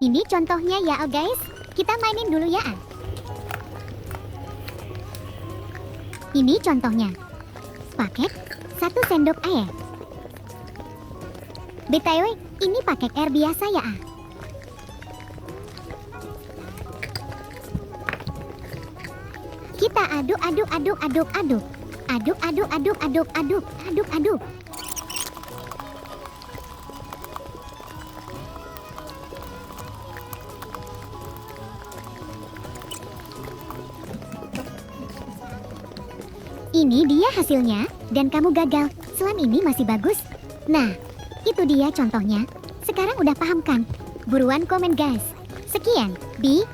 Ini contohnya ya guys. Kita mainin dulu ya. Ini contohnya. Pakai 1 sendok air. BTW, ini pakai air biasa ya. Kita aduk. Aduk. Ini dia hasilnya, dan kamu gagal. Selam ini masih bagus. Nah, itu dia contohnya. Sekarang udah paham kan? Buruan komen guys. Sekian, Bi.